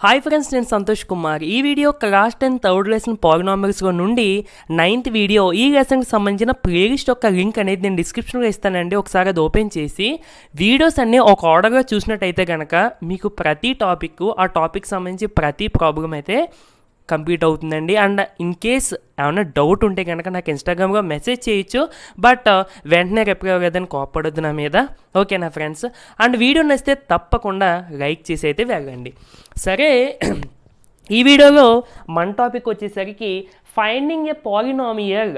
Hi friends, నేను సంతోష్ కుమార్. ఈ video class 10 third lesson పాలినామిల్స్లో నుండి 9th వీడియో. ఈ లెసన్కి సంబంధించిన ప్లేలిస్ట్ యొక్క లింక్ అనేది నేను డిస్క్రిప్షన్లో ఇస్తానండి. ఒకసారి అది ఓపెన్ చేసి వీడియోస్ అన్నీ ఒక ఆర్డర్గా చూసినట్టయితే కనుక మీకు ప్రతి టాపిక్, ఆ టాపిక్ సంబంధించి ప్రతి ప్రాబ్లం అయితే కంప్లీట్ అవుతుందండి. అండ్ ఇన్ కేస్ ఏమైనా డౌట్ ఉంటే కనుక నాకు ఇన్స్టాగ్రామ్లో మెసేజ్ చేయొచ్చు. బట్ వెంటనే రిప్లై అవ్వలేదని కోప్పడొద్దు నా మీద, ఓకేనా ఫ్రెండ్స్? అండ్ వీడియో నచ్చితే తప్పకుండా లైక్ చేసి అయితే వెళ్ళండి. సరే, ఈ వీడియోలో మన టాపిక్ వచ్చేసరికి ఫైండింగ్ ఏ పాలినామియల్,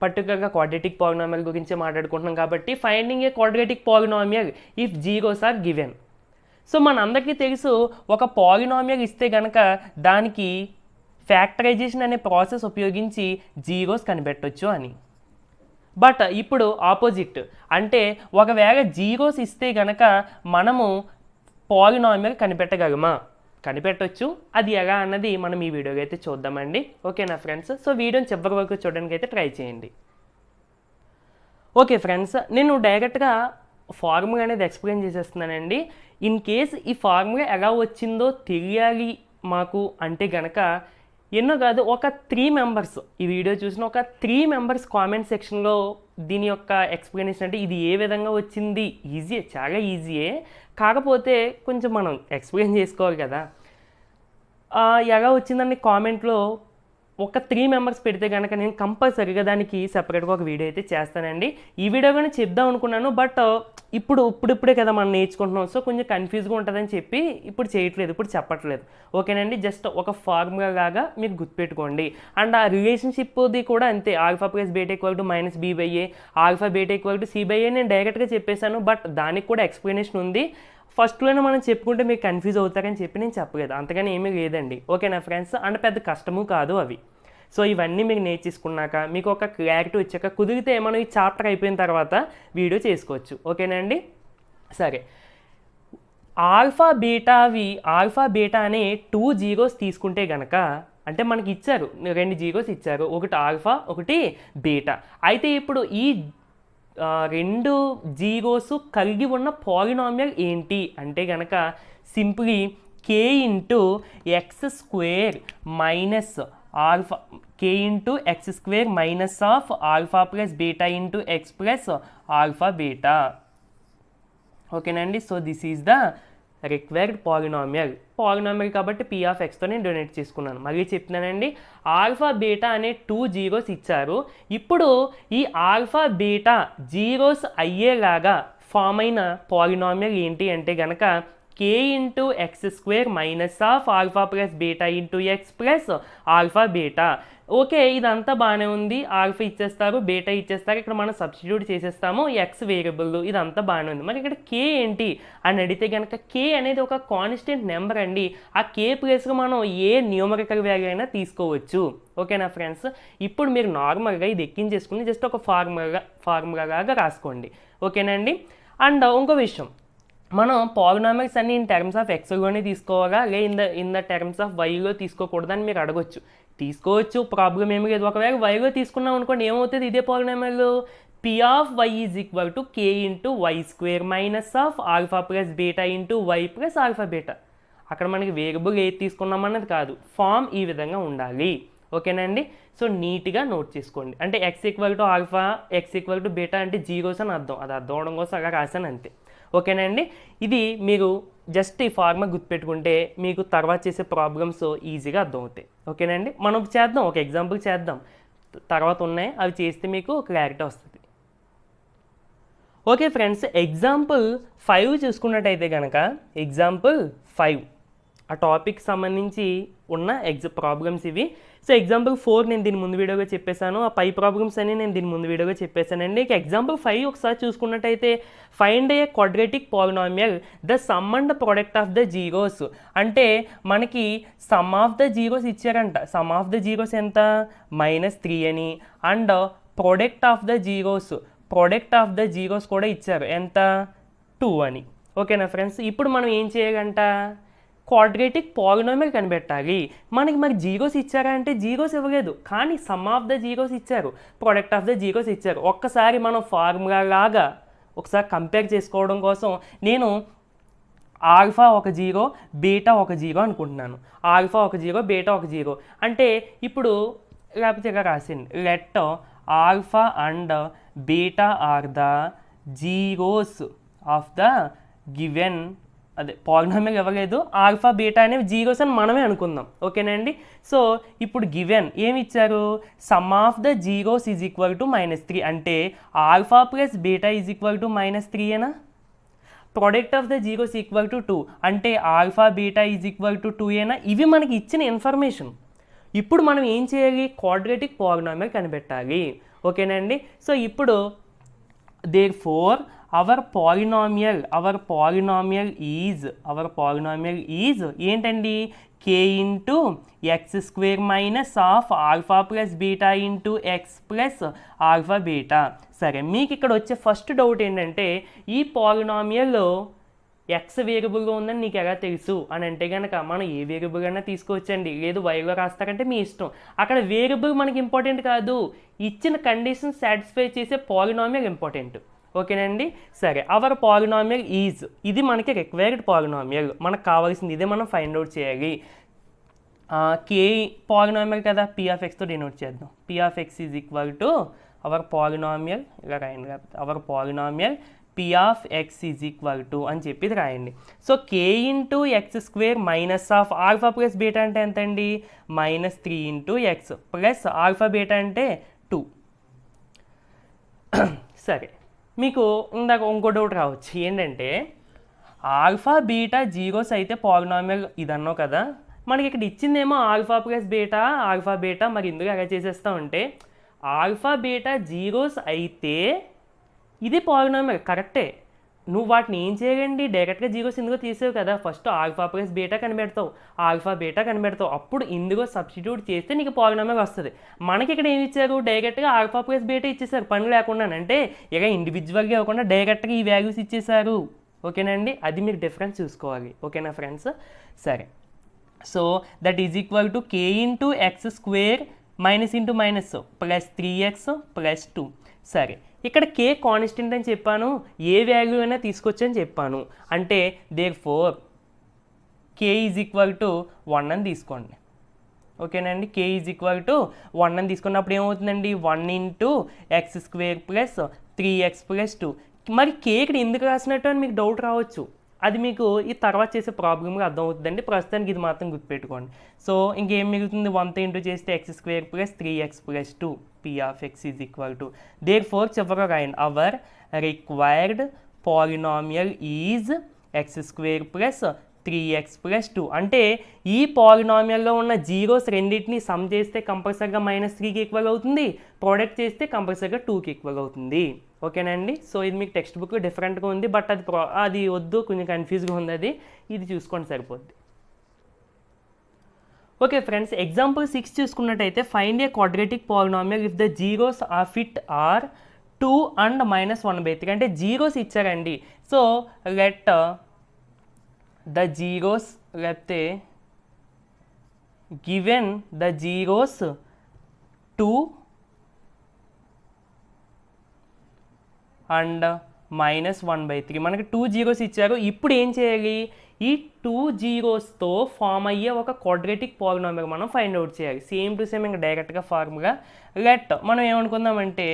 పర్టికులర్గా క్వాడ్రాటిక్ పాలినామియల్ గురించి మాట్లాడుకుంటున్నాం కాబట్టి finding a quadratic polynomial if zeros are given. So మనందరికీ తెలుసు, ఒక పాలినామియల్ ఇస్తే కనుక దానికి ఫ్యాక్టరైజేషన్ అనే ప్రాసెస్ ఉపయోగించి జీరోస్ కనిపెట్టవచ్చు అని. బట్ ఇప్పుడు ఆపోజిట్, అంటే ఒకవేళ జీరోస్ ఇస్తే కనుక మనము పాలినామియల్ కనిపెట్టగలమా? కనిపెట్టవచ్చు. అది ఎలా అన్నది మనం ఈ వీడియోకి అయితే చూద్దామండి, ఓకేనా ఫ్రెండ్స్? సో వీడియోని చివరి వరకు చూడడానికి అయితే ట్రై చేయండి. ఓకే ఫ్రెండ్స్, నేను డైరెక్ట్గా ఫార్ములా అనేది ఎక్స్ప్లెయిన్ చేసేస్తున్నానండి. ఇన్ కేస్ ఈ ఫార్ములా ఎలా వచ్చిందో తెలియాలి మాకు అంటే కనుక ఎన్నో కాదు, ఒక 3 మెంబర్స్ ఈ వీడియో చూసిన ఒక 3 మెంబర్స్ కామెంట్ సెక్షన్లో దీని యొక్క ఎక్స్ప్లెనేషన్, అంటే ఇది ఏ విధంగా వచ్చింది, ఈజీ, చాలా ఈజీయే, కాకపోతే కొంచెం మనం ఎక్స్ప్లెయిన్ చేసుకోవాలి కదా. ఎలా వచ్చిందని కామెంట్లో ఒక 3 మెంబర్స్ పెడితే కనుక నేను కంపల్సరీగా దానికి సెపరేట్గా ఒక వీడియో అయితే చేస్తానండి. ఈ వీడియో కానీ చెప్దాం అనుకున్నాను, బట్ ఇప్పుడే కదా మనం నేర్చుకుంటున్నాం, సో కొంచెం కన్ఫ్యూజ్గా ఉంటుందని చెప్పి ఇప్పుడు చేయట్లేదు, ఇప్పుడు చెప్పట్లేదు, ఓకేనండి? జస్ట్ ఒక ఫార్ములా లాగా మీరు గుర్తుపెట్టుకోండి. అండ్ ఆ రిలేషన్షిప్ది కూడా అంతే, alpha plus beta equal to minus b by a, alpha beta equal to c by a నేను డైరెక్ట్గా చెప్పేశాను, బట్ దానికి కూడా ఎక్స్ప్లెనేషన్ ఉంది. ఫస్ట్లోనే మనం చెప్పుకుంటే మీరు కన్ఫ్యూజ్ అవుతారని చెప్పి నేను చెప్పలేదు, అంతగానే ఏమీ లేదండి, ఓకేనా ఫ్రెండ్స్? అండ్ పెద్ద కష్టము కాదు అవి. సో ఇవన్నీ మీరు నేర్చేసుకున్నాక మీకు ఒక క్లారిటీ వచ్చాక కుదిరితే మనం ఈ చాప్టర్ అయిపోయిన తర్వాత వీడియో చేసుకోవచ్చు, ఓకేనండి? సరే, ఆల్ఫా బీటా అనే 2 జీరోస్ తీసుకుంటే కనుక, అంటే మనకి ఇచ్చారు 2 జీరోస్ ఇచ్చారు, ఒకటి ఆల్ఫా ఒకటి బీటా. అయితే ఇప్పుడు ఈ 2 జీరోస్ కలిగి ఉన్న పాలినామియల్ ఏంటి అంటే కనుక simply k into X square minus alpha, k into X square minus of alpha plus beta into X plus alpha beta, ఓకేనండి? So this is the required polynomial కాబట్టి పీ ఆఫ్ ఎక్స్తో నేను denote చేసుకున్నాను. మళ్ళీ చెప్తున్నానండి, ఆల్ఫా బీటా అనే 2 zeros ఇచ్చారు. ఇప్పుడు ఈ ఆల్ఫా బీటా జీరోస్ అయ్యేలాగా ఫామ్ అయిన పాలినామియల్ ఏంటి అంటే కనుక k into X square minus of alpha plus beta into X plus alpha beta. Okay, ఇదంతా బాగానే ఉంది, ఆల్ఫా ఇచ్చేస్తారు, బీటా ఇచ్చేస్తారు, ఇక్కడ మనం సబ్స్టిట్యూట్ చేసేస్తాము, ఎక్స్ వేరియబుల్, ఇదంతా బాగానే ఉంది. మరి ఇక్కడ కే ఏంటి అని అడిగితే కనుక కే అనేది ఒక కాన్స్టెంట్ నెంబర్ అండి. ఆ కే ప్లేస్లో మనం ఏ న్యూమరికల్ వాల్యూ అయినా తీసుకోవచ్చు, ఓకేనా ఫ్రెండ్స్? ఇప్పుడు మీరు నార్మల్గా ఇది ఎక్కించేసుకుని జస్ట్ ఒక ఫార్ములాగా రాసుకోండి, ఓకేనండి? అండ్ ఇంకో విషయం, మనం పాలినామిల్స్ అన్ని ఇన్ టర్మ్స్ ఆఫ్ ఎక్స్లోనే తీసుకోవాలా, ఇన్ ద టర్మ్స్ ఆఫ్ వైలో తీసుకోకూడదని మీరు అడగొచ్చు. తీసుకోవచ్చు, ప్రాబ్లం ఏమి లేదు. ఒకవేళ వైలో తీసుకున్నాం అనుకోండి, ఏమవుతుంది? ఇదే polynomial P of Y is equal to K into Y square minus of alpha plus beta into Y plus alpha beta. అక్కడ మనకి వేరియబుల్ ఏది తీసుకున్నామన్నది కాదు, ఫామ్ ఈ విధంగా ఉండాలి, ఓకేనండి? సో నీట్గా నోట్ చేసుకోండి. అంటే X equal to alpha, X equal to beta అంటే జీరోస్ అని అర్థం, అది అర్థం అవడం కోసం అలా రాశాను అంతే, ఓకేనండి? ఇది మీరు జస్ట్ ఈ ఫార్ములా గుర్తుపెట్టుకుంటే మీకు తర్వాత చేసే ప్రాబ్లమ్స్ ఈజీగా అర్థమవుతాయి, ఓకేనండి? మనం చేద్దాం, ఒక ఎగ్జాంపుల్ చేద్దాం, తర్వాత ఉన్నాయి అవి చేస్తే మీకు క్లారిటీ వస్తుంది. ఓకే ఫ్రెండ్స్, ఎగ్జాంపుల్ 5 చూసుకున్నట్టయితే కనుక ఎగ్జాంపుల్ 5 ఆ టాపిక్ సంబంధించి ఉన్న ప్రాబ్లమ్స్ ఇవి. సో ఎగ్జాంపుల్ 4 నేను దీని ముందు వీడియోగా చెప్పేశాను, ఆ 5 ప్రాబ్లమ్స్ అని నేను దీని ముందు వీడియోగా చెప్పేశానండి. ఇక ఎగ్జాంపుల్ 5 ఒకసారి చూసుకున్నట్టయితే find a quadratic polynomial the sum and product of the zeros. అంటే మనకి సమ్ ఆఫ్ ద జీరోస్ ఇచ్చారంట, సమ్ ఆఫ్ ద జీరోస్ ఎంత? -3 అని. And product of the zeros కూడా ఇచ్చారు, ఎంత? 2 అని, ఓకేనా ఫ్రెండ్స్? ఇప్పుడు మనం ఏం చేయాలంట? క్వాడ్రాటిక్ పాలినామియల్ కనిపెట్టాలి. మనకి మరి జీరోస్ ఇచ్చారా అంటే జీరోస్ ఇవ్వలేదు, కానీ సమ్ ఆఫ్ ద జీరోస్ ఇచ్చారు, ప్రొడక్ట్ ఆఫ్ ద జీరోస్ ఇచ్చారు. ఒక్కసారి మనం ఫార్ములా లాగా ఒకసారి కంపేర్ చేసుకోవడం కోసం నేను ఆల్ఫా ఒక జీరో బీటా ఒక జీరో అనుకుంటున్నాను. ఆల్ఫా ఒక జీరో బీటా ఒక జీరో అంటే ఇప్పుడు లేకపోతే ఇలా రాసింది, let alpha and beta are the zeros of the given, అదే పాలినామియల్ ఇవ్వలేదు, ఆల్ఫా బీటా అనేవి జీరోస్ అని మనమే అనుకుందాం. ఓకేనండి. సో ఇప్పుడు గివెన్ ఏమి ఇచ్చారు, sum of the zeros is equal to -3 అంటే alpha plus beta is equal to -3 ఏనా. Product of the zeros equal to 2 అంటే alpha beta is equal to 2 ఏనా. ఇవి మనకి ఇచ్చిన ఇన్ఫర్మేషన్. ఇప్పుడు మనం ఏం చేయాలి, క్వాడ్రాటిక్ పాలినామియల్ కనిపెట్టాలి. ఓకేనండి. సో ఇప్పుడు therefore our polynomial is ఏంటండి, k into X square minus of alpha plus beta into X plus alpha beta. సరే, మీకు ఇక్కడ వచ్చే ఫస్ట్ డౌట్ ఏంటంటే ఈ పాలినామియల్లో ఎక్స్ వేరియబుల్గా ఉందని నీకు ఎలా తెలుసు అని అంటే కనుక మనం ఏ వేరియబుల్ అయినా తీసుకోవచ్చండి, లేదు వైలో రాస్తారంటే మీ ఇష్టం. అక్కడ వేరియబుల్ మనకి ఇంపార్టెంట్ కాదు, ఇచ్చిన కండిషన్ సాటిస్ఫై చేసే పాలినామియల్ ఇంపార్టెంట్. ఓకేనండి. సరే, అవర్ పాలినామియల్ ఈజ్, ఇది మనకి రిక్వైర్డ్ పాలినామియల్, మనకు కావాల్సింది ఇదే మనం ఫైండ్ అవుట్ చేయాలి. కే పాలినామియల్ కదా, పీ ఆఫ్ ఎక్స్తో డినోట్ చేద్దాం. P of X is equal to our polynomial, ఇలా రాయండి, our polynomial P of X is equal to అని చెప్పి రాయండి. So K into X square minus of alpha plus beta అంటే ఎంత అండి, -3 into X plus alpha beta అంటే 2. సరే, మీకు ఇందాక ఇంకో డౌట్ రావచ్చు ఏంటంటే ఆల్ఫా బీటా జీరోస్ అయితే పాలినామియల్ ఇది అన్నావు కదా, మనకి ఇక్కడ ఇచ్చిందేమో ఆల్ఫా ప్లస్ బీటా, మరి ఇందులో ఎలా చేసేస్తామంటే ఆల్ఫా బీటా జీరోస్ అయితే ఇది పాలినామియల్ కరెక్టే. నువ్వు వాటిని ఏం చేయండి, డైరెక్ట్గా జీరోస్ ఇందులో తీసేవు కదా, ఫస్ట్ ఆల్ఫా ప్లస్ బీటా కనిపెడతావు, అప్పుడు ఇందులో సబ్స్టిట్యూట్ చేస్తే నీకు పాలినామియల్ వస్తుంది. మనకి ఇక్కడ ఏమి ఇచ్చారు, డైరెక్ట్గా ఆల్ఫా ప్లస్ బీటా ఇచ్చేసారు పని లేకుండా, అంటే ఇక ఇండివిజువల్గా ఇవ్వకుండా డైరెక్ట్గా ఈ వాల్యూస్ ఇచ్చేసారు. ఓకేనండి, అది మీరు డిఫరెన్స్ చూసుకోవాలి. ఓకేనా ఫ్రెండ్స్. సరే, so that is equal to K into X square minus into minus plus 3x plus 2. సరే, ఇక్కడ కే కాన్స్టెంట్ అని చెప్పాను, ఏ వాల్యూ అయినా తీసుకొచ్చని చెప్పాను, అంటే therefore K is equal to 1 అని తీసుకోండి. ఓకేనండి, కే ఈజ్ ఈక్వల్ టు 1 అని తీసుకున్నప్పుడు ఏమవుతుందండి, 1 into X square plus 3x plus 2. మరి కే ఇక్కడ ఎందుకు రాసినట్టు అని మీకు డౌట్ రావచ్చు, అది మీకు ఈ తర్వాత చేసే ప్రాబ్లమ్గా అర్థమవుతుందండి. ప్రస్తుతానికి ఇది మాత్రం గుర్తుపెట్టుకోండి. సో ఇంకేం మిగులుతుంది, 1తో ఇంటూ చేస్తే X square plus 3x plus 2 P of X is equal to therefore చివరిగా రాయండి, hour required polynomial is X square plus 3x plus 2. అంటే ఈ పాలినామియల్లో ఉన్న జీరోస్ రెండింటిని సమ్ చేస్తే కంపల్సరీగా -3కి ఈక్వల్ అవుతుంది, ప్రోడక్ట్ చేస్తే కంపల్సరీగా 2కి ఈక్వల్ అవుతుంది. ఓకేనండి. సో ఇది మీకు టెక్స్ట్ బుక్ డిఫరెంట్గా ఉంది, బట్ అది వద్దు, కొంచెం కన్ఫ్యూజ్గా ఉంది, ఇది చూసుకోండి సరిపోద్ది. ఓకే ఫ్రెండ్స్, ఎగ్జాంపుల్ 6 చూసుకున్నట్టయితే find a quadratic polynomial if the zeros of it or 2 and -1/3. అంటే జీరోస్ ఇచ్చారండి. సో లెట్ ద జీరోస్, లేకపోతే గివెన్ ద జీరోస్ 2 and -1/3. మనకి 2 జీరోస్ ఇచ్చారు. ఇప్పుడు ఏం చేయాలి, ఈ 2 జీరోస్తో ఫామ్ అయ్యే ఒక క్వాడ్రాటిక్ పాలినామియల్ మనం ఫైండ్ అవుట్ చేయాలి. సేమ్ టు సేమ్ ఇంకా డైరెక్ట్గా ఫార్ములా లెట్ మనం ఏమనుకుందామంటే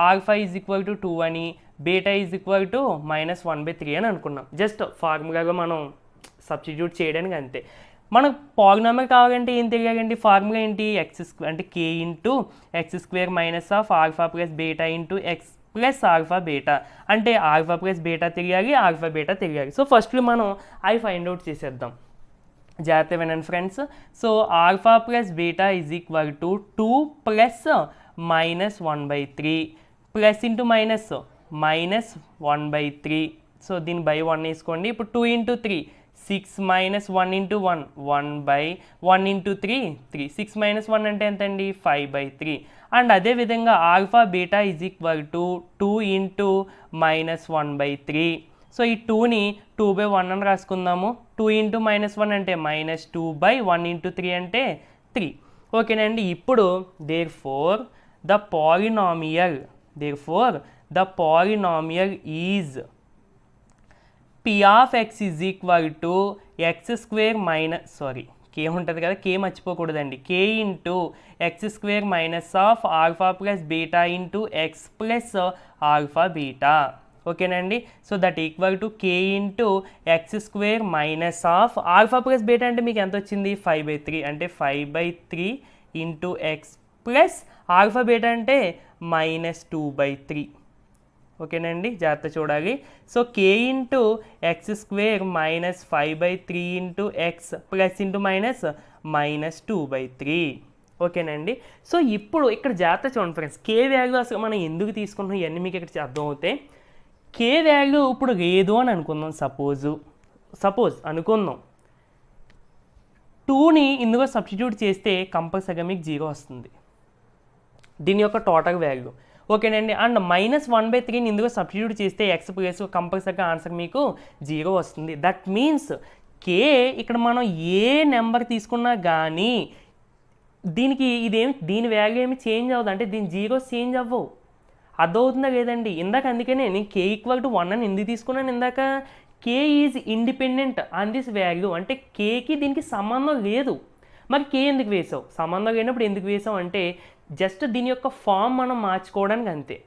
ఆల్ఫా ఈజ్ ఈక్వల్ టు 2 అని, బీటా ఈజ్ ఈక్వల్ టు -1/3 అని అనుకున్నాం. జస్ట్ ఫార్ములాగా మనం సబ్స్టిట్యూట్ చేయడానికి అంతే. మనకు పాలినామియల్ కావాలంటే ఏం తెలియాలండి, ఫార్ములా ఏంటి, ఎక్స్ స్క్వేర్ అంటే k into X square minus of alpha plus beta into X plus alpha beta. అంటే ఆల్ఫా ప్లస్ బీటా తెలియాలి, ఆల్ఫా బీటా తెలియాలి. సో ఫస్ట్లో మనం అవి ఫైండ్ అవుట్ చేసేద్దాం. జాగ్రత్త వినండి friends. So alpha plus beta is equal to 2 plus -1/3 plus into minus -1/3. So దీన్ని బై 1 వేసుకోండి. ఇప్పుడు 2 ఇంటూ 3 6 - 1 ఇంటూ 1 1/1 ఇంటూ 3 3. 6 - 1 అంటే ఎంత అండి, 5/3. అండ్ అదేవిధంగా alpha beta is equal to 2 into -1/3. So ఈ 2ని 2/1 అని రాసుకుందాము. 2 ఇంటూ -1 అంటే -2/1 ఇంటూ 3 అంటే 3. ఓకేనండి. ఇప్పుడు therefore the polynomial is p of X is equal to x square minus k ఉంటుంది కదా, కే మర్చిపోకూడదండి, k into X square minus of alpha plus beta into X plus alpha beta. ఓకేనండి. So that equal to K into X square minus of alpha plus beta అంటే మీకు ఎంత వచ్చింది 5/3 అంటే 5/3 into X plus alpha beta అంటే -2/3. ఓకేనండి, జాగ్రత్త చూడాలి. సో కే into X square minus 5/3 into X plus into -2/3. ఓకేనండి. సో ఇప్పుడు ఇక్కడ జాగ్రత్త చూడండి ఫ్రెండ్స్, కే వాల్యూ అసలు మనం ఎందుకు తీసుకుంటున్నాం ఇవన్నీ మీకు ఇక్కడ అర్థం అవుతాయి. కే వాల్యూ ఇప్పుడు లేదు అని అనుకుందాం, సపోజ్ అనుకుందాం 2ని ఇందులో సబ్స్టిట్యూట్ చేస్తే కంపల్సరీగా మీకు 0 వస్తుంది, దీని యొక్క టోటల్ వాల్యూ. ఓకేనండి. అండ్ -1/3ని ఇందులో సబ్స్టిట్యూట్ చేస్తే ఎక్స్ ప్లస్ కంపల్సరీగా ఆన్సర్ మీకు 0 వస్తుంది. దట్ మీన్స్ కే ఇక్కడ మనం ఏ నెంబర్ తీసుకున్నా కానీ దీని వాల్యూ ఏమి చేంజ్ అవ్వదు, అంటే దీని 0 చేంజ్ అవ్వవు. అర్థమవుతుందా లేదండి? ఇందాక అందుకనే నేను కే ఈక్వల్ టు 1 అని ఎందుకు తీసుకున్నాను, ఇందాక k is independent on this value, అంటే కేకి దీనికి సంబంధం లేదు. మరి కే ఎందుకు వేసావు, సంబంధం లేనప్పుడు ఎందుకు వేసావు అంటే జస్ట్ దీని యొక్క ఫామ్ మనం మార్చుకోవడానికి అంతే.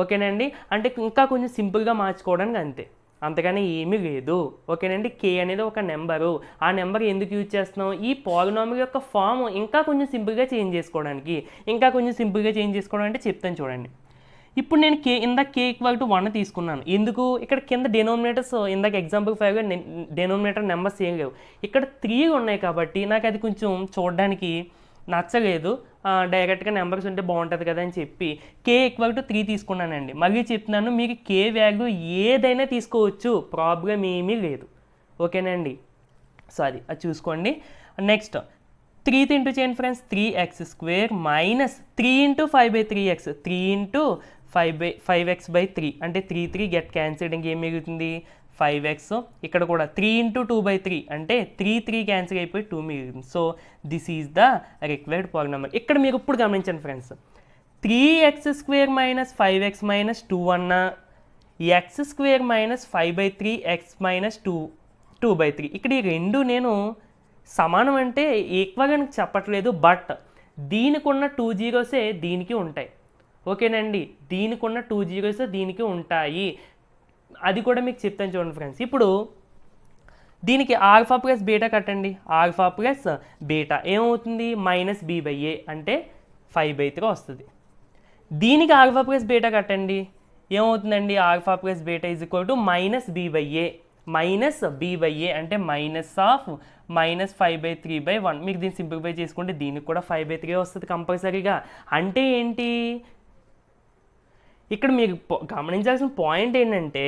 ఓకేనండి, అంటే ఇంకా కొంచెం సింపుల్గా మార్చుకోవడానికి అంతే, అంతగానే ఏమీ లేదు. ఓకేనండి, కే అనేది ఒక నెంబరు, ఆ నెంబర్ ఎందుకు యూజ్ చేస్తున్నాం, ఈ పాలినామిల్ యొక్క ఫామ్ ఇంకా కొంచెం సింపుల్గా చేంజ్ చేసుకోవడానికి అంటే చెప్తాను చూడండి. ఇప్పుడు నేను ఇందాక కే ఈక్వల్ టు 1 తీసుకున్నాను, ఎందుకు ఇక్కడ కింద డెనోమినేటర్స్ ఇందాక ఎగ్జాంపుల్ 5గా డెనోమినేటర్ నెంబర్స్ ఏం లేవు, ఇక్కడ 3 ఉన్నాయి కాబట్టి నాకు అది కొంచెం చూడడానికి నచ్చలేదు, డైరెక్ట్గా నెంబర్స్ ఉంటే బాగుంటుంది కదా అని చెప్పి కే ఈక్వల్ టు 3 తీసుకున్నానండి. మళ్ళీ చెప్తున్నాను, మీకు కే వాల్యూ ఏదైనా తీసుకోవచ్చు, ప్రాబ్లం ఏమీ లేదు. ఓకేనండి, సో అది చూసుకోండి. నెక్స్ట్ 3తో ఇంటూ చేయండి friends, 3x² minus 3 into 5/3x, 3 into 5x/3 అంటే 3 గెట్ క్యాన్సిల్డ్, ఇంకేం మిగులుతుంది 5x. ఇక్కడ కూడా 3 ఇంటూ 2/3 అంటే 3 క్యాన్సిల్ అయిపోయి 2 మిగులుతుంది. So this is the required polynomial. ఇక్కడ మీరు ఇప్పుడు గమనించండి friends, 3x² minus 5x minus 2 అన్నా x² మైనస్ 5/3x మైనస్ 2/3, ఇక్కడ ఈ రెండు నేను సమానం అంటే ఈక్వల్గా చెప్పట్లేదు, బట్ దీనికి ఉన్న 2 జీరోసే దీనికి ఉంటాయి. ఓకేనండి, దీనికి ఉన్న 2 జీరోసే దీనికి ఉంటాయి, అది కూడా మీకు చెప్తాను చూడండి ఫ్రెండ్స్. ఇప్పుడు దీనికి ఆల్ఫా ప్లస్ బీటా కట్టండి, ఆల్ఫా ప్లస్ బీటా ఏమవుతుంది -b/a అంటే 5/3 వస్తుంది. దీనికి ఆల్ఫా ప్లస్ బీటా కట్టండి, ఏమవుతుందండి alpha plus beta is equal to -b/a అంటే -5/3/1. మీకు దీన్ని సింప్లిఫై చేసుకుంటే దీనికి కూడా 5/3 వస్తుంది కంపల్సరీగా. అంటే ఏంటి, ఇక్కడ మీరు గమనించాల్సిన పాయింట్ ఏంటంటే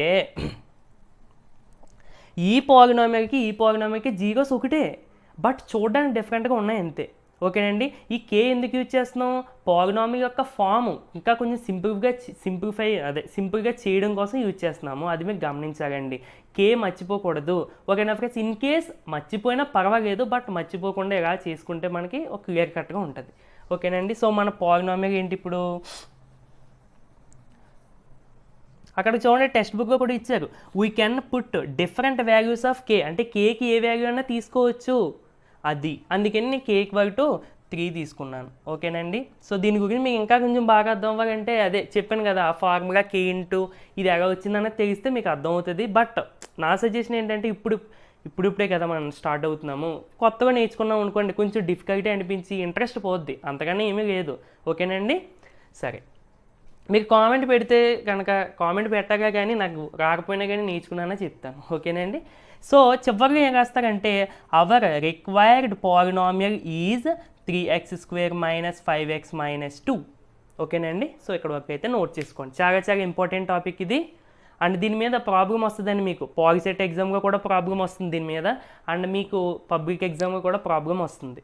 ఈ పాలినామిల్కి జీరోస్ ఒకటే, బట్ చూడడానికి డిఫరెంట్గా ఉన్నాయి అంతే. ఓకేనండి, ఈ కే ఎందుకు యూజ్ చేస్తున్నాం, పాలినామిల్ యొక్క ఫామ్ ఇంకా కొంచెం సింపుల్గా చేయడం కోసం యూజ్ చేస్తున్నాము, అది మీరు గమనించాలండి. కే మర్చిపోకూడదు. ఓకేనా ఫ్రెండ్స్, ఇన్ కేస్ మర్చిపోయినా పర్వాలేదు, బట్ మర్చిపోకుండా ఎలా చేసుకుంటే మనకి ఒక క్లియర్ కట్గా ఉంటుంది. ఓకేనండి, సో మన పాలినామిల్ ఏంటి ఇప్పుడు అక్కడ చూడండి, టెక్స్ట్ బుక్లో కూడా ఇచ్చారు, we can put different values of k, అంటే కేకి ఏ వాల్యూ అయినా తీసుకోవచ్చు, అది అందుకని నేను కే ఈక్వల్ టు 3 తీసుకున్నాను. ఓకేనండి, సో దీని గురించి మీకు ఇంకా కొంచెం బాగా అర్థం అవ్వాలంటే అదే చెప్పాను కదా, ఆ ఫార్ములా కే ఇంటూ ఇది ఎలా వచ్చిందన్నది తెలిస్తే మీకు అర్థమవుతుంది. బట్ నా సజెషన్ ఏంటంటే ఇప్పుడే కదా మనం స్టార్ట్ అవుతున్నాము, కొత్తగా నేర్చుకున్నాం అనుకోండి కొంచెం డిఫికల్టీ అనిపించి ఇంట్రెస్ట్ పోద్ది, అంతగానే ఏమీ లేదు. ఓకేనండి, సరే మీకు కామెంట్ పెడితే కనుక కామెంట్ పెట్టగా కానీ నాకు రాకపోయినా కానీ నేర్చుకున్నానో చెప్తాను. ఓకేనండి, సో చివరిగా ఏం రాస్తారంటే our required polynomial is 3x² minus 5x minus 2. ఓకేనండి, సో ఇక్కడ వరకు అయితే నోట్ చేసుకోండి, చాలా చాలా ఇంపార్టెంట్ టాపిక్ ఇది. అండ్ దీని మీద ప్రాబ్లం వస్తుందండి, మీకు పాలిసెట్ ఎగ్జామ్గా కూడా ప్రాబ్లం వస్తుంది దీని మీద, అండ్ మీకు పబ్లిక్ ఎగ్జామ్గా కూడా ప్రాబ్లం వస్తుంది.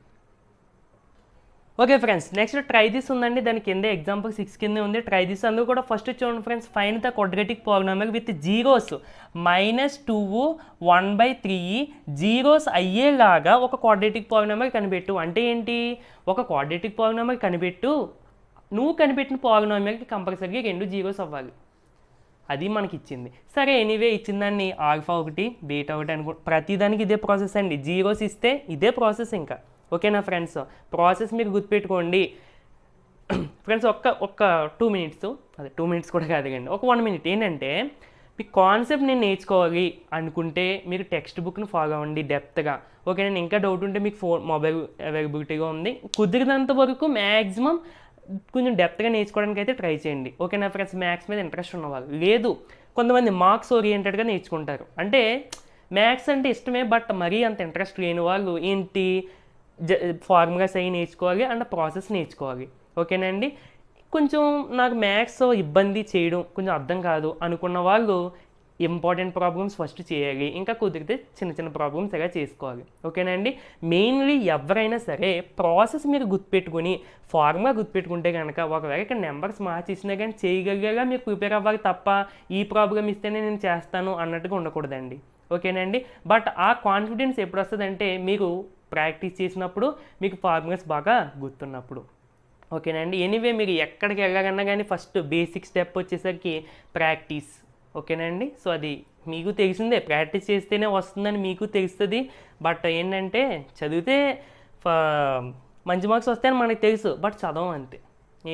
Okay friends, next try this ఉందండి, దాని కింద ఎగ్జాంపుల్ 6 కింద ఉంది, ట్రై దిస్. అందుకు కూడా ఫస్ట్ చూడండి friends, find the quadratic polynomial with zeros -2 1/3 zeros అయ్యేలాగా ఒక క్వాడ్రాటిక్ పాలినామిల్ కనిపెట్టు. అంటే ఏంటి, ఒక క్వాడ్రాటిక్ పాలినామిల్ కనిపెట్టు, నువ్వు కనిపెట్టిన పాలినామిల్కి కంపల్సరీగా 2 జీరోస్ అవ్వాలి. అది మనకి ఇచ్చింది. సరే ఎనీవే ఇచ్చిన దాన్ని ఆల్ఫా ఒకటి బీటా ఒకటి ప్రతిదానికి ఇదే ప్రాసెస్ అండి. జీరోస్ ఇస్తే ఇదే ప్రాసెస్ ఇంకా. ఓకేనా ఫ్రెండ్స్? ప్రాసెస్ మీరు గుర్తుపెట్టుకోండి ఫ్రెండ్స్. ఒక్క 2 మినిట్స్, అదే 2 మినిట్స్ కూడా కాదు కండి, ఒక 1 మినిట్. ఏంటంటే మీ కాన్సెప్ట్ నేను నేర్చుకోవాలి అనుకుంటే మీరు టెక్స్ట్ బుక్ని ఫాలో అవ్వండి డెప్త్గా. ఓకే, నేను ఇంకా డౌట్ ఉంటే మీకు మొబైల్ అవైలబిలిటీగా ఉంది. కుదిరినంత వరకు మ్యాక్సిమం కొంచెం డెప్త్గా నేర్చుకోవడానికి అయితే ట్రై చేయండి. ఓకేనా ఫ్రెండ్స్? మ్యాథ్స్ మీద ఇంట్రెస్ట్ ఉన్నవాళ్ళు. లేదు, కొంతమంది మార్క్స్ ఓరియంటెడ్గా నేర్చుకుంటారు. అంటే మ్యాథ్స్ అంటే ఇష్టమే బట్ మరీ అంత ఇంట్రెస్ట్ లేని వాళ్ళు ఏంటి, ఫార్ములాస్ అవి నేర్చుకోవాలి అండ్ ప్రాసెస్ నేర్చుకోవాలి. ఓకేనండి? కొంచెం నాకు మ్యాథ్స్ ఇబ్బంది చేయడం కొంచెం అర్థం కాదు అనుకున్న వాళ్ళు ఇంపార్టెంట్ ప్రాబ్లమ్స్ ఫస్ట్ చేయాలి, ఇంకా కుదిరితే చిన్న చిన్న ప్రాబ్లమ్స్ ఎలా చేసుకోవాలి. ఓకేనండి? మెయిన్లీ ఎవరైనా సరే ప్రాసెస్ మీరు గుర్తుపెట్టుకుని ఫార్ములా గుర్తుపెట్టుకుంటే కనుక ఒకవేళ ఇక్కడ నెంబర్స్ మార్చేసినా కానీ చేయగలిగేలా మీరు ప్రిపేర్ అవ్వాలి తప్ప ఈ ప్రాబ్లం ఇస్తేనే నేను చేస్తాను అన్నట్టుగా ఉండకూడదండి. ఓకేనండి? బట్ ఆ కాన్ఫిడెన్స్ ఎప్పుడు వస్తుందంటే మీరు ప్రాక్టీస్ చేసినప్పుడు, మీకు ఫార్ములాస్ బాగా గుర్తున్నప్పుడు. ఓకేనండి? ఎనీవే మీరు ఎక్కడికి వెళ్ళాలన్నా కానీ ఫస్ట్ బేసిక్ స్టెప్ వచ్చేసరికి ప్రాక్టీస్. ఓకేనండి? సో అది మీకు తెలిసిందే, ప్రాక్టీస్ చేస్తేనే వస్తుందని మీకు తెలుస్తుంది. బట్ ఏంటంటే చదివితే మంచి మార్క్స్ వస్తాయని మనకు తెలుసు, బట్ చదవం అంతే,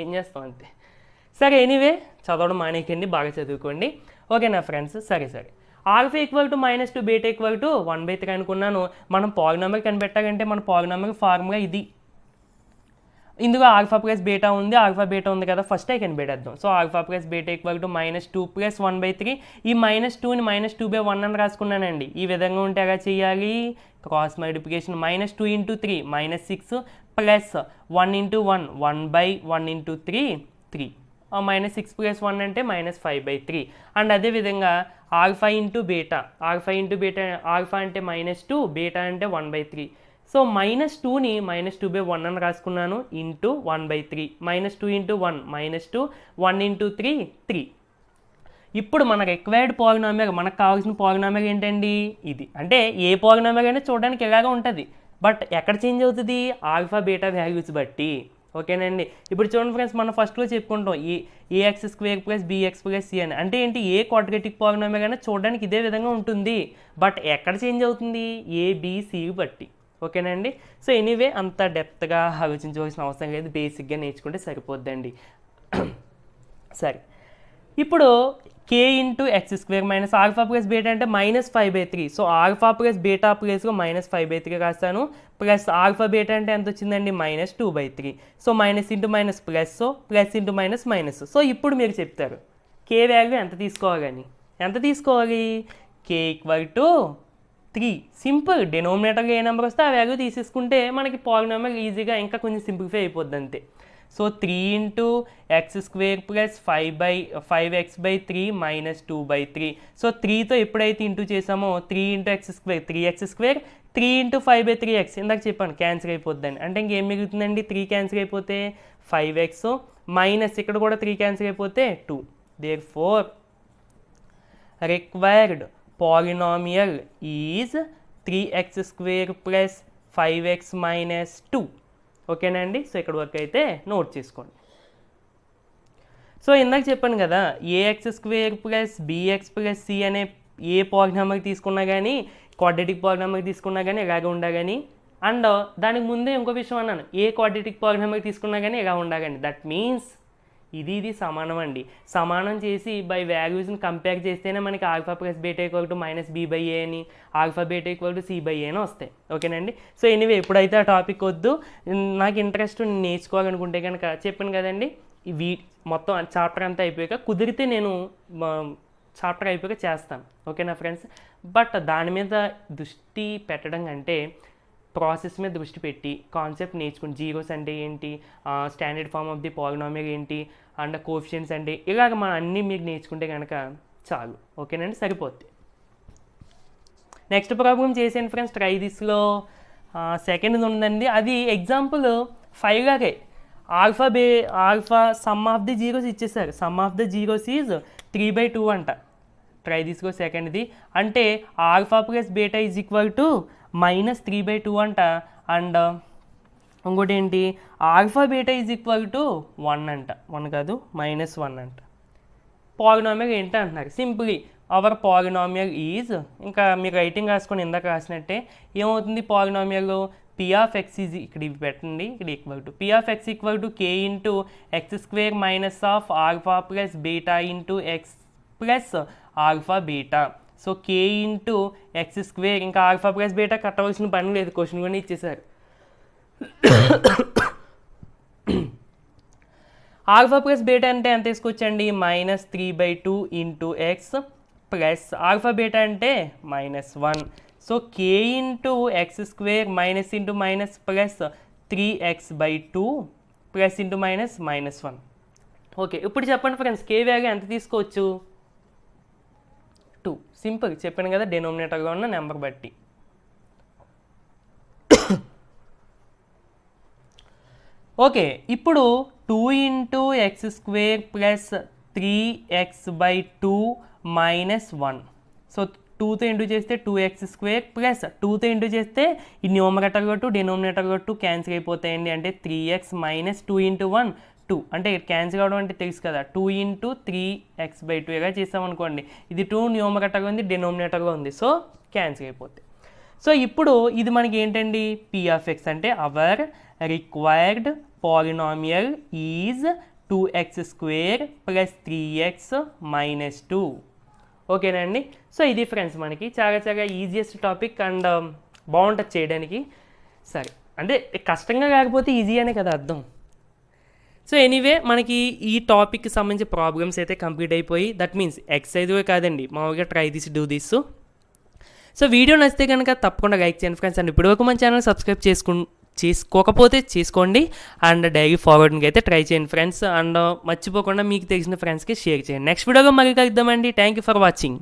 ఏం చేస్తాం అంతే. సరే ఎనీవే చదవడం మానేకండి, బాగా చదువుకోండి. ఓకేనా ఫ్రెండ్స్? సరే alpha equal to -2 beta equal to 1/3 అనుకున్నాను. మనం పాలినామిల్ కనిపెట్టాలంటే మన పాలినామిల్ ఫార్ములా ఇది. ఇందులో ఆల్ఫా ప్లస్ బీటా ఉంది, ఆల్ఫా బీటా ఉంది కదా, ఫస్ట్ కనిపెట్టేద్దాం. So alpha plus beta equal to -2 + 1/3. ఈ -2ని -2/1 అని రాసుకున్నానండి. ఈ విధంగా ఉంటే ఎలా చేయాలి? Cross multiplication. -2 × 3 -6 ప్లస్ 1 × 1 1/1 × 3 3. -6 + 1 అంటే -5/3. అండ్ అదేవిధంగా ఆల్ఫా ఇంటూ బీటా, ఆల్ఫా అంటే -2, బీటా అంటే 1/3. సో -2ని -2/1 అని రాసుకున్నాను ఇంటూ 1/3. -2 × 1 -2, 1 × 3 3. ఇప్పుడు మన రిక్వైర్డ్ పాలినామియల్, మనకు కావాల్సిన పాలినామియల్ ఏంటండి? ఇది. అంటే ఏ పాలినామియల్ అయినా చూడడానికి ఇలాగా ఉంటుంది, బట్ ఎక్కడ చేంజ్ అవుతుంది? ఆల్ఫా బీటా వాల్యూస్ బట్టి. ఓకేనండి? ఇప్పుడు చూడండి ఫ్రెండ్స్, మనం ఫస్ట్లో చెప్పుకుంటాం ax² + bx + c అని. అంటే ఏంటి? ఏ క్వాడ్రాటిక్ పాలినామియల్ అయినా చూడడానికి ఇదే విధంగా ఉంటుంది, బట్ ఎక్కడ చేంజ్ అవుతుంది? ABC బట్టి. ఓకేనండి? సో ఎనీవే అంత డెప్త్గా ఆలోచించవలసిన అవసరం లేదు, బేసిక్గా నేర్చుకుంటే సరిపోద్దండి. సరే, ఇప్పుడు k × x² - alpha plus beta అంటే -5/3. సో ఆల్ఫా ప్లస్ బీటా ప్లేస్లో -5/3 రాస్తాను. ప్లస్ ఆల్ఫా బీటా అంటే ఎంత వచ్చిందండి? -2/3. So minus into minus plus, plus into minus minus. So ఇప్పుడు మీరు చెప్తారు k వాల్యూ ఎంత తీసుకోవాలని. ఎంత తీసుకోవాలి? k = 3. సింపుల్. డినోమినేటర్గా ఏ నెంబర్ వస్తే ఆ వాల్యూ తీసేసుకుంటే మనకి పాలినామియల్ ఈజీగా ఇంకా కొంచెం సింప్లిఫై అయిపోద్ది అంతే. So 3 × x² + 5x/3 - 2/3. సో 3తో ఎప్పుడైతే ఇంటూ చేసామో 3 × x², 3x², 3 × 5/3x. ఇందాక చెప్పాను క్యాన్సిల్ అయిపోద్దని. అంటే ఇంకేం మిగులుతుందండి? 3 క్యాన్సిల్ అయిపోతే 5x మైనస్ ఇక్కడ కూడా 3 క్యాన్సిల్ అయిపోతే 2. Therefore required polynomial is 3x² + 5x - 2. ఓకేనండి? సో ఇక్కడ వరకు అయితే నోట్ చేసుకోండి. సో ఇందాక చెప్పాను కదా, ax² + bx + c అనే ఏ పాలినామియల్ తీసుకున్నా కానీ, క్వాడ్రాటిక్ పాలినామియల్ తీసుకున్నా కానీ ఇలాగే ఉండాలని. అండ్ దానికి ముందే ఇంకో విషయం అన్నాను, ఏ క్వాడ్రాటిక్ పాలినామియల్ తీసుకున్నా కానీ ఇలా ఉండాలని. దట్ మీన్స్ ఇది సమానం అండి. సమానం చేసి బై వాల్యూస్ని కంపేర్ చేస్తేనే మనకి alpha plus beta equal to -b/a అని, alpha beta equal to c/a అని వస్తాయి. ఓకేనండి? సో ఎనీవే ఎప్పుడైతే ఆ టాపిక్ వద్దు, నాకు ఇంట్రెస్ట్ నేర్చుకోవాలనుకుంటే కనుక చెప్పాను కదండి, మొత్తం చాప్టర్ అంతా అయిపోయాక కుదిరితే నేను చాప్టర్ అయిపోయాక చేస్తాను. ఓకేనా ఫ్రెండ్స్? బట్ దాని మీద దృష్టి పెట్టడం కంటే ప్రాసెస్ మీద దృష్టి పెట్టి కాన్సెప్ట్ నేర్చుకుని, జీరోస్ అంటే ఏంటి, standard form of the polynomial ఏంటి, అండ్ కోఎఫిషియెంట్స్ అంటే ఇలాగ మనం అన్నీ మీకు నేర్చుకుంటే కనుక చాలు. ఓకేనండి? సరిపోద్ది. నెక్స్ట్ ప్రాబ్లం చేసాను ఫ్రెండ్స్, ట్రై దిస్లో సెకండ్ ఉందండి. అది ఎగ్జాంపుల్ 5 లాగే alpha sum of the zeros ఇచ్చేసారు. Sum of the zeros is 3/2 అంట. ట్రై దిస్లో సెకండ్ది అంటే alpha plus beta is equal to -3/2 అంట. అండ్ ఇంకోటి ఏంటి, alpha beta is equal to 1 అంట. 1 కాదు -1 అంట. పాలినామియల్ ఏంటి అంటున్నారు. సింప్లీ అవర్ పాలినామియల్ ఈజ్, ఇంకా మీరు రైటింగ్ రాసుకొని ఇందాక రాసినట్టే ఏమవుతుంది, polynomial P of X is, ఇక్కడ ఇవి పెట్టండి, ఇక్కడ equal to P of X equal to K into X square minus of alpha plus beta into X plus alpha beta. So K into X square, ఇంకా alpha plus beta కట్టవలసిన పని లేదు, question కూడా ఇచ్చేసారు. ఆల్ఫా ప్లస్ బీటా అంటే ఎంత తీసుకొచ్చండి, -3/2 into X plus alpha beta అంటే -1. సో కే into X square minus into minus plus 3x/2 plus into minus -1. Okay, ఇప్పుడు చెప్పండి ఫ్రెండ్స్, కే వాల్యూ ఎంత తీసుకోవచ్చు, 2. సింపుల్, చెప్పాను కదా డినోమినేటర్గా ఉన్న నెంబర్ బట్టి. ఓకే, ఇప్పుడు 2 into X square plus 3x/2 -1. So 2తో ఇంటూ చేస్తే 2x² ప్లస్ 2తో ఇంటూ చేస్తే ఈ న్యూమరేటర్ కొట్టు డినోమినేటర్ కొట్టు క్యాన్సిల్ అయిపోతాయండి. అంటే 3x మైనస్ 2 ఇంటూ 1 2, అంటే క్యాన్సిల్ అవడం అంటే తెలుసు కదా, 2 ఇంటూ 3x/2 ఇలా చేసామనుకోండి. ఇది 2 న్యూమరేటర్గా ఉంది, డినోమినేటర్గా ఉంది, సో క్యాన్సిల్ అయిపోతాయి. సో ఇప్పుడు ఇది మనకి ఏంటండి, పీ ఆఫ్ ఎక్స్ అంటే hour required polynomial is 2x² plus 3x minus 2. ఓకేనా అండి. సో ఇది ఫ్రెండ్స్ మనకి చాలా చాలా ఈజియెస్ట్ టాపిక్ అండ్ బాగుంటుంది చేయడానికి. సరే, అంటే కష్టంగా కాకపోతే ఈజీ అనే కదా అర్థం. సో ఎనీవే మనకి ఈ టాపిక్కి సంబంధించి ప్రాబ్లమ్స్ అయితే కంప్లీట్ అయిపోయి, దట్ మీన్స్ ఎక్సర్సైజ్ కాదండి, మామూలుగా try this do this. So video నచ్చితే కనుక తప్పకుండా లైక్ చేయండి ఫ్రెండ్స్, అండ్ ఇప్పటివరకు మన ఛానల్ సబ్స్క్రైబ్ చేసుకోకపోతే చేసుకోండి, అండ్ డైలీ ఫార్వర్డింగ్ అయితే ట్రై చేయండి ఫ్రెండ్స్, అండ్ మర్చిపోకుండా మీకు తెలిసిన ఫ్రెండ్స్కి షేర్ చేయండి. నెక్స్ట్ వీడియోగా మళ్ళీ కలుద్దామండి. Thank you for watching.